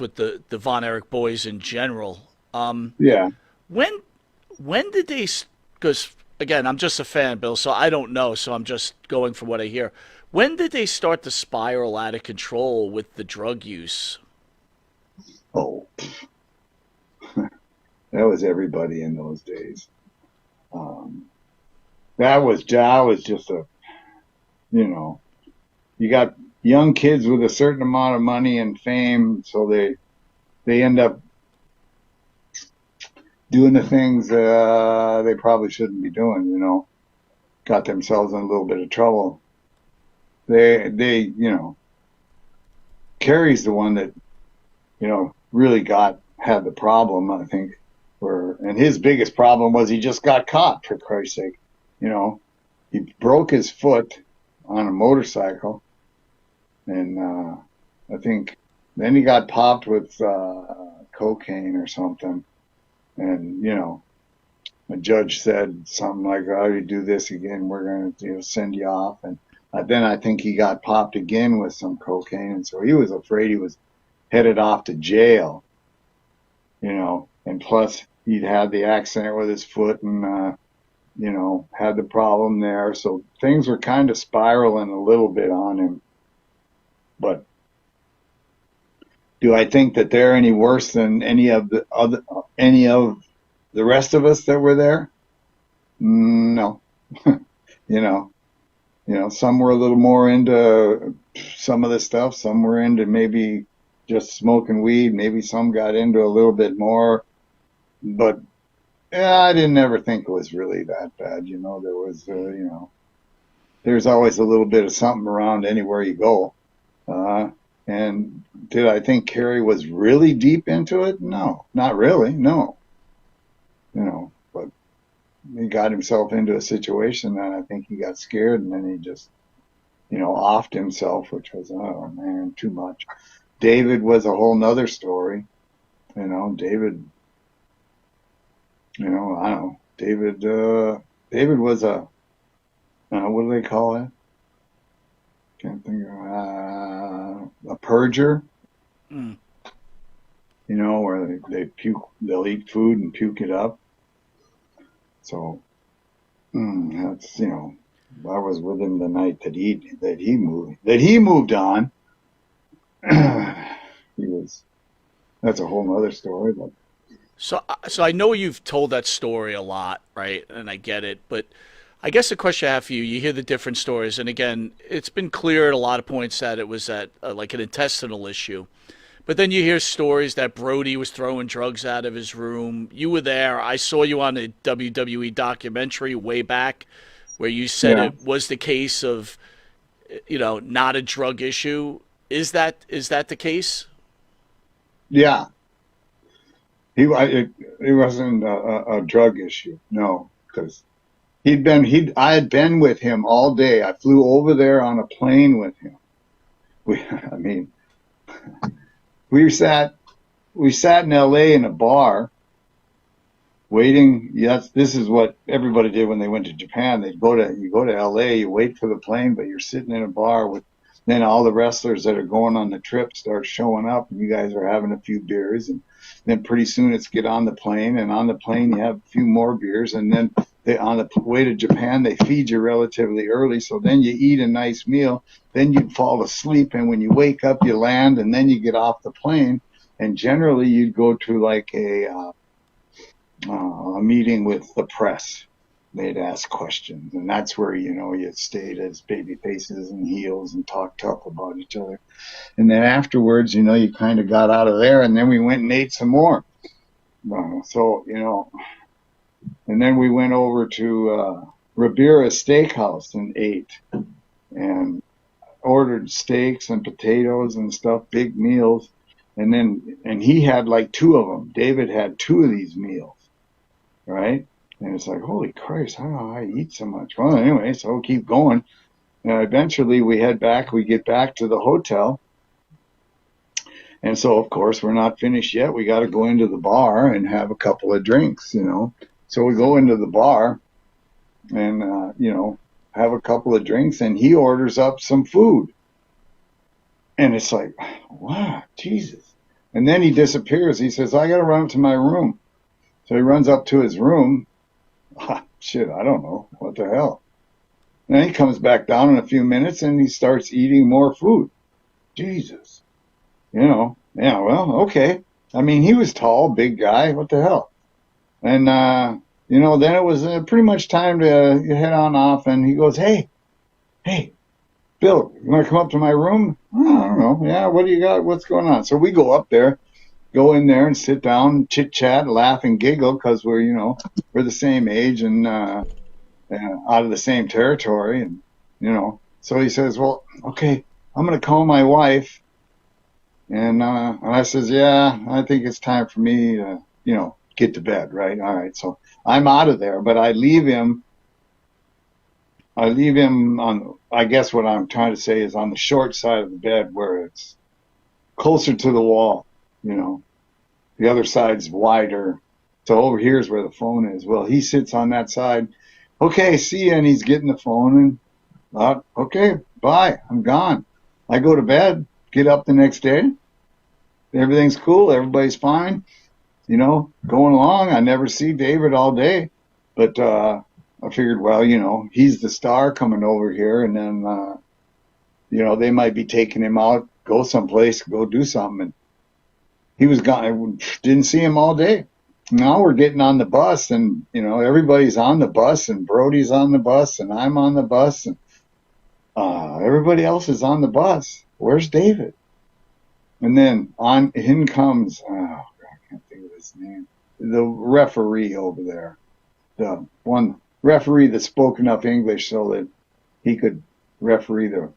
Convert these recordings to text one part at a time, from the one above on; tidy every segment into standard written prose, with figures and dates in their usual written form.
with the Von Erich boys in general. Yeah. When when did they? Because again, I'm just a fan, Bill, so I don't know. So I'm just going from what I hear. When did they start to spiral out of control with the drug use? Oh, that was everybody in those days. Um, that was just a, you know, you got young kids with a certain amount of money and fame, so they end up doing the things they probably shouldn't be doing. Got themselves in a little bit of trouble. They Carrie's the one that really had the problem, I think. And his biggest problem was he just got caught, for Christ's sake. You know, he broke his foot on a motorcycle, and I think then he got popped with cocaine or something. And a judge said something like, "Oh, you do this again, we're going to send you off." And then I think he got popped again with some cocaine, and so he was afraid he was headed off to jail. And plus he'd had the accident with his foot and had the problem there, so things were kind of spiraling a little bit on him. But do I think that they're any worse than any of the rest of us that were there? No. you know, some were a little more into some of the stuff. Some were into maybe just smoking weed. Maybe some got into a little bit more. But yeah, I didn't ever think it was really that bad. There was, there's always a little bit of something around anywhere you go. And did I think Carrie was really deep into it? No, not really. No, but he got himself into a situation that I think he got scared, and then he just, offed himself, which was, oh man, too much. David was a whole nother story. David, I don't know. David was what do they call it? Can't think of a purger. Mm. Where they puke, they'll eat food and puke it up. So that's I was with him the night that he moved on. he was That's a whole other story, but So I know you've told that story a lot, right? And I get it, but I guess the question I have for you, you hear the different stories, and again, it's been clear at a lot of points that it was like an intestinal issue. But then you hear stories that Brody was throwing drugs out of his room. You were there. I saw you on a WWE documentary way back where you said yeah, it was the case of, not a drug issue. Is that the case? yeah. It wasn't a drug issue, no, because I had been with him all day. I flew over there on a plane with him. I mean, we sat in L.A. in a bar waiting. Yes, this is what everybody did when they went to Japan. You go to L.A., you wait for the plane, but you're sitting in a bar with. Then all the wrestlers that are going on the trip start showing up, and you guys are having a few beers, and then pretty soon it's get on the plane, and on the plane you have a few more beers, and then on the way to Japan they feed you relatively early, so then you eat a nice meal, then you fall asleep, and when you wake up you land, and then you get off the plane, and generally you'd go to like a meeting with the press. They'd ask questions, and that's where you stayed as baby faces and heels and talked tough about each other. And then afterwards, you kind of got out of there, and then we went and ate some more. So and then we went over to Ribera Steakhouse and ate, and ordered steaks and potatoes and stuff, big meals. And he had like two of them. David had two of these meals, right? And it's like, holy Christ, how do I eat so much? Well, anyway, so we'll keep going. And eventually we get back to the hotel. And so, of course, we're not finished yet. We got to go into the bar and have a couple of drinks, So we go into the bar and, have a couple of drinks, and he orders up some food. And it's like, wow, Jesus. And then he disappears. He says, I got to run up to my room. So he runs up to his room. Shit, I don't know. What the hell? And then he comes back down in a few minutes and he starts eating more food. Jesus. Yeah, well, okay. I mean, he was tall, big guy. What the hell? And, then it was pretty much time to head on off. And he goes, hey, Bill, you want to come up to my room? I don't know. Yeah, what do you got? What's going on? So we go up there, go in there and sit down, chit chat, laugh and giggle because we're the same age and out of the same territory. And, so he says, well, okay, I'm going to call my wife. And I says, yeah, I think it's time for me to, get to bed, right? All right. So I'm out of there, but I leave him on, I guess what I'm trying to say is on the short side of the bed where it's closer to the wall, the other side's wider. So over here is where the phone is. Well, he sits on that side. Okay, see ya. And he's getting the phone and, okay, bye. I'm gone. I go to bed, get up the next day. Everything's cool. Everybody's fine. Going along. I never see David all day, but, I figured, well, he's the star coming over here, and then, they might be taking him out, go someplace, go do something. And he was gone. I didn't see him all day. Now we're getting on the bus, and, everybody's on the bus, and Brody's on the bus, and I'm on the bus, and everybody else is on the bus. Where's David? And then in comes, I can't think of his name, the referee over there, the one referee that spoke enough English so that he could referee the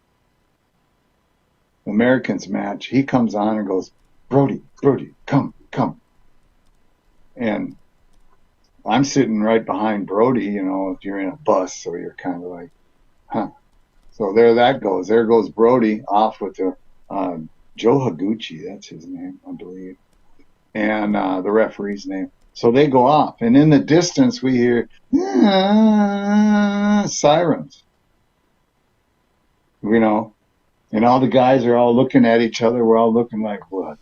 Americans match. He comes on and goes, Brody, come. And I'm sitting right behind Brody, if you're in a bus, so you're kind of like, huh. So there that goes. There goes Brody off with the Joe Higuchi, that's his name, I believe, and the referee's name. So they go off, and in the distance we hear sirens, and all the guys are all looking at each other. We're all looking like, what?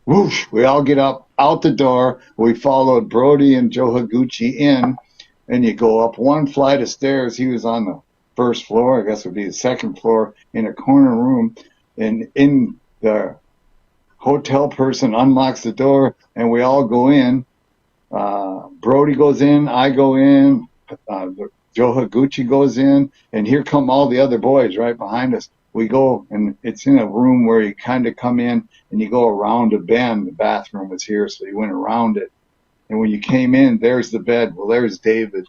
Whoosh! We all get up out the door. We followed Brody and Joe Higuchi in, and you go up one flight of stairs. He was on the first floor, I guess it would be the second floor, in a corner room, and in the hotel person unlocks the door, and we all go in. Brody goes in, I go in, Joe Higuchi goes in, and here come all the other boys right behind us. We go, and it's in a room where you kind of come in, and you go around a bend. The bathroom was here, so you went around it. And when you came in, there's the bed. Well, there's David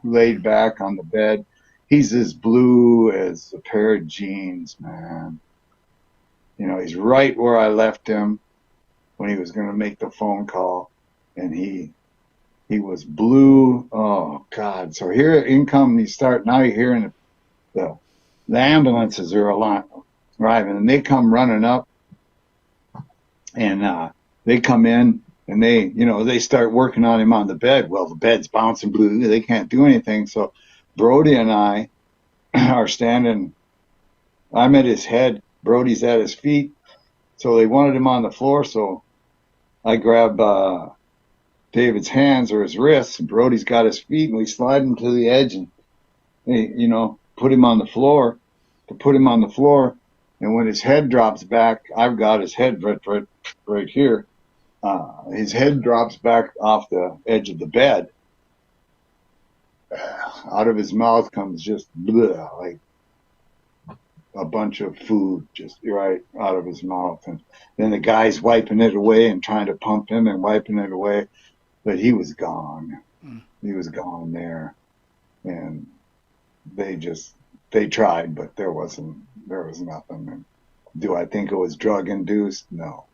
laid back on the bed. He's as blue as a pair of jeans, man. He's right where I left him when he was going to make the phone call, and he was blue. Oh God! So here in come you start. Now you're hearing the ambulances are arriving, and they come running up, and they come in, and they start working on him on the bed. Well, the bed's bouncing blue. They can't do anything. So Brody and I are standing. I'm at his head. Brody's at his feet. So they wanted him on the floor. So I grab David's hands or his wrists, and Brody's got his feet, and we slide him to the edge and, put him on the floor. To put him on the floor, and when his head drops back, I've got his head right here. His head drops back off the edge of the bed. Out of his mouth comes just like a bunch of food just right out of his mouth. And then the guy's wiping it away and trying to pump him and wiping it away. But he was gone. He was gone there. And they tried, but there was nothing. And do I think it was drug induced? No.